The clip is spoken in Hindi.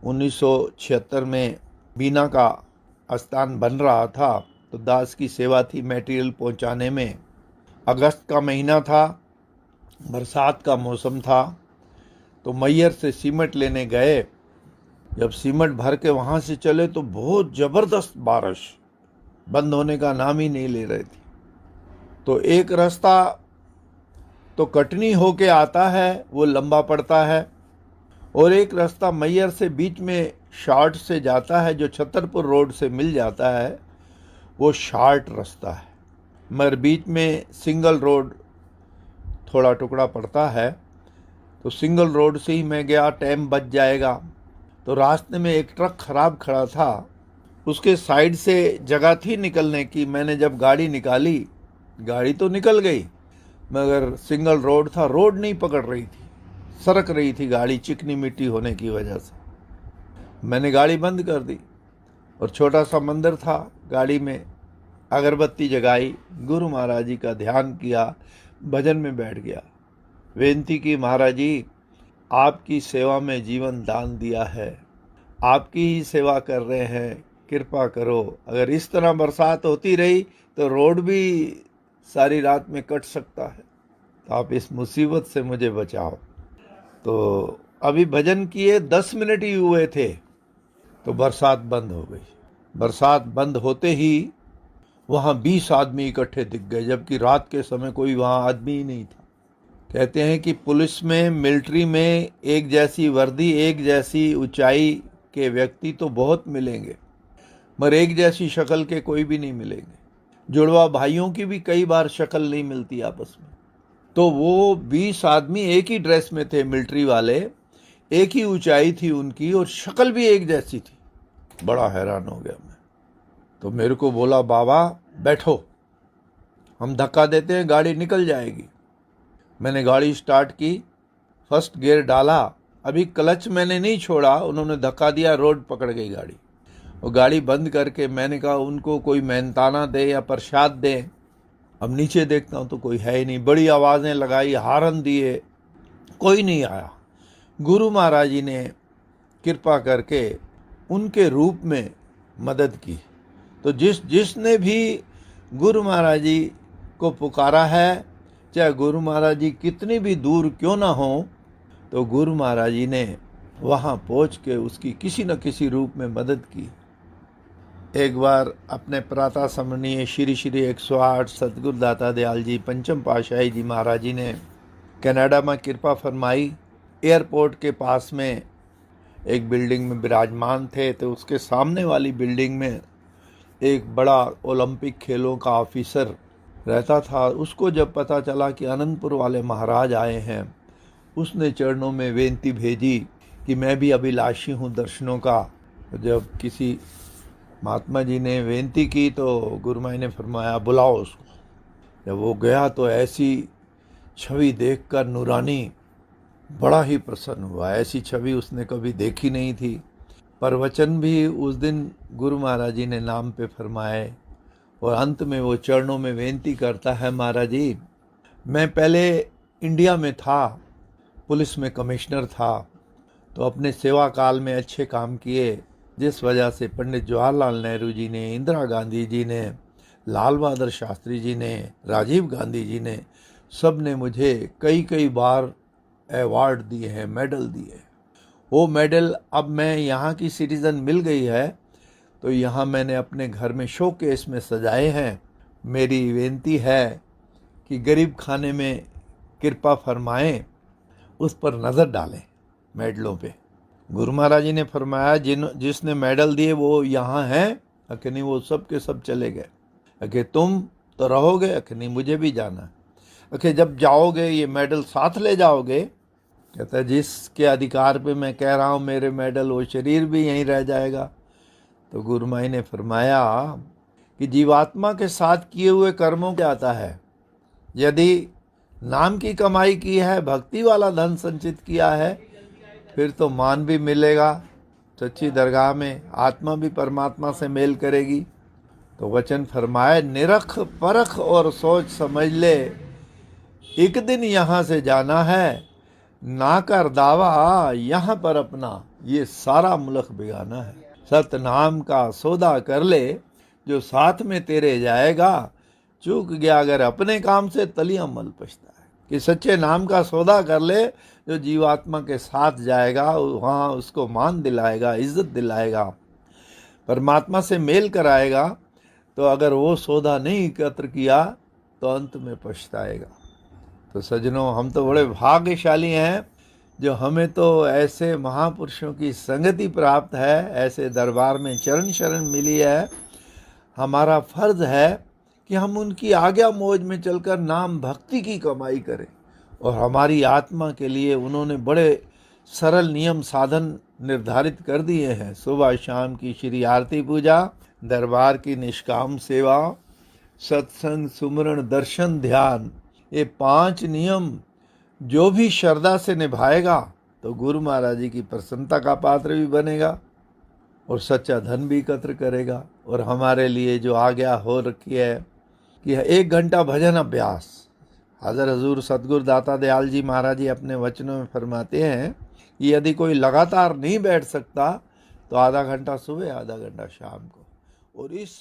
1976 में बीना का आस्थान बन रहा था, तो दास की सेवा थी मटेरियल पहुंचाने में। अगस्त का महीना था, बरसात का मौसम था, तो मैयर से सीमेंट लेने गए। जब सीमेंट भर के वहाँ से चले तो बहुत ज़बरदस्त बारिश, बंद होने का नाम ही नहीं ले रही थी। तो एक रास्ता तो कटनी होके आता है, वो लंबा पड़ता है, और एक रास्ता मैयर से बीच में शॉर्ट से जाता है, जो छतरपुर रोड से मिल जाता है, वो शॉर्ट रास्ता है। मगर बीच में सिंगल रोड थोड़ा टुकड़ा पड़ता है, तो सिंगल रोड से ही मैं गया, टाइम बच जाएगा। तो रास्ते में एक ट्रक खराब खड़ा था, उसके साइड से जगह थी निकलने की। मैंने जब गाड़ी निकाली, गाड़ी तो निकल गई, मगर सिंगल रोड था, रोड नहीं पकड़ रही थी, सरक रही थी गाड़ी चिकनी मिट्टी होने की वजह से। मैंने गाड़ी बंद कर दी और छोटा सा मंदिर था, गाड़ी में अगरबत्ती जगाई, गुरु महाराज जी का ध्यान किया, भजन में बैठ गया। बेनती की, महाराज जी आपकी सेवा में जीवन दान दिया है, आपकी ही सेवा कर रहे हैं, कृपा करो। अगर इस तरह बरसात होती रही तो रोड भी सारी रात में कट सकता है, तो आप इस मुसीबत से मुझे बचाओ। तो अभी भजन किए 10 मिनट ही हुए थे तो बरसात बंद हो गई। बरसात बंद होते ही वहाँ 20 आदमी इकट्ठे दिख गए, जबकि रात के समय कोई वहाँ आदमी ही नहीं था। कहते हैं कि पुलिस में, मिलिट्री में एक जैसी वर्दी, एक जैसी ऊंचाई के व्यक्ति तो बहुत मिलेंगे, मगर एक जैसी शक्ल के कोई भी नहीं मिलेंगे। जुड़वा भाइयों की भी कई बार शक्ल नहीं मिलती आपस में। तो वो 20 आदमी एक ही ड्रेस में थे, मिलिट्री वाले, एक ही ऊंचाई थी उनकी और शक्ल भी एक जैसी थी। बड़ा हैरान हो गया मैं। तो मेरे को बोला, बाबा बैठो, हम धक्का देते हैं, गाड़ी निकल जाएगी। मैंने गाड़ी स्टार्ट की, फर्स्ट गियर डाला, अभी क्लच मैंने नहीं छोड़ा, उन्होंने धक्का दिया, रोड पकड़ गई गाड़ी। और गाड़ी बंद करके मैंने कहा उनको कोई मेहनताना दे या प्रसाद दे। अब नीचे देखता हूँ तो कोई है ही नहीं। बड़ी आवाज़ें लगाई, हारन दिए, कोई नहीं आया। गुरु महाराज जी ने कृपा करके उनके रूप में मदद की। तो जिसने भी गुरु महाराज जी को पुकारा है, चाहे गुरु महाराज जी कितनी भी दूर क्यों ना हो, तो गुरु महाराज जी ने वहाँ पहुँच के उसकी किसी न किसी रूप में मदद की। एक बार अपने प्रातः स्मरणीय श्री श्री 108 सतगुरु दाता दयाल जी पंचम पातशाही जी महाराज जी ने कनाडा में कृपा फरमाई। एयरपोर्ट के पास में एक बिल्डिंग में विराजमान थे, तो उसके सामने वाली बिल्डिंग में एक बड़ा ओलंपिक खेलों का ऑफिसर रहता था। उसको जब पता चला कि अनंतपुर वाले महाराज आए हैं, उसने चरणों में बेनती भेजी कि मैं भी अभिलाषी हूँ दर्शनों का। जब किसी महात्मा जी ने बेनती की तो गुरु माई ने फरमाया बुलाओ उसको। जब वो गया तो ऐसी छवि देखकर नूरानी बड़ा ही प्रसन्न हुआ। ऐसी छवि उसने कभी देखी नहीं थी। प्रवचन भी उस दिन गुरु महाराज जी ने नाम पे फरमाए, और अंत में वो चरणों में बेनती करता है, महाराज जी मैं पहले इंडिया में था, पुलिस में कमिश्नर था, तो अपने सेवा काल में अच्छे काम किए, जिस वजह से पंडित जवाहरलाल नेहरू जी ने, इंदिरा गांधी जी ने, लाल बहादुर शास्त्री जी ने, राजीव गांधी जी ने, सब ने मुझे कई बार अवार्ड दिए हैं, मेडल दिए। वो मेडल अब मैं यहाँ की सिटीज़न मिल गई है, तो यहाँ मैंने अपने घर में शोकेस में सजाए हैं। मेरी बेनती है कि गरीब खाने में कृपा फरमाएं, उस पर नज़र डालें मेडलों पे। गुरु महाराज जी ने फरमाया जिसने मेडल दिए वो यहाँ हैं, अखे नहीं वो सब के सब चले गए। अखे तुम तो रहोगे, अखे नहीं मुझे भी जाना है। अखे जब जाओगे ये मेडल साथ ले जाओगे? कहता है जिसके अधिकार पे मैं कह रहा हूँ मेरे मेडल, वो शरीर भी यहीं रह जाएगा। तो गुरु माई ने फरमाया कि जीवात्मा के साथ किए हुए कर्मों क्या आता है। यदि नाम की कमाई की है, भक्ति वाला धन संचित किया है, फिर तो मान भी मिलेगा सच्ची दरगाह में, आत्मा भी परमात्मा से मेल करेगी। तो वचन फरमाए निरख परख और सोच समझ ले, एक दिन यहाँ से जाना है, ना कर दावा यहाँ पर अपना ये सारा मुल्क बेगाना है। सतनाम का सौदा कर ले, जो साथ में तेरे जाएगा। चूक गया अगर अपने काम से, तलियां मल पछता है। कि सच्चे नाम का सौदा कर ले, जो जीवात्मा के साथ जाएगा, वहाँ उसको मान दिलाएगा, इज्जत दिलाएगा, परमात्मा से मेल कराएगा। तो अगर वो सौदा नहीं एकत्र किया तो अंत में पछताएगा। तो सज्जनों, हम तो बड़े भाग्यशाली हैं जो हमें तो ऐसे महापुरुषों की संगति प्राप्त है, ऐसे दरबार में चरण शरण मिली है। हमारा फर्ज है कि हम उनकी आज्ञा मौज में चलकर नाम भक्ति की कमाई करें। और हमारी आत्मा के लिए उन्होंने बड़े सरल नियम साधन निर्धारित कर दिए हैं। सुबह शाम की श्री आरती पूजा, दरबार की निष्काम सेवा, सत्संग, सुमरण, दर्शन, ध्यान, ये 5 नियम जो भी श्रद्धा से निभाएगा तो गुरु महाराज जी की प्रसन्नता का पात्र भी बनेगा और सच्चा धन भी एकत्र करेगा। और हमारे लिए जो आज्ञा हो रखी है कि 1 घंटा भजन अभ्यास, हजूर सतगुरु दाता दयाल जी महाराज जी अपने वचनों में फरमाते हैं कि यदि कोई लगातार नहीं बैठ सकता तो आधा घंटा सुबह, आधा घंटा शाम को। और इस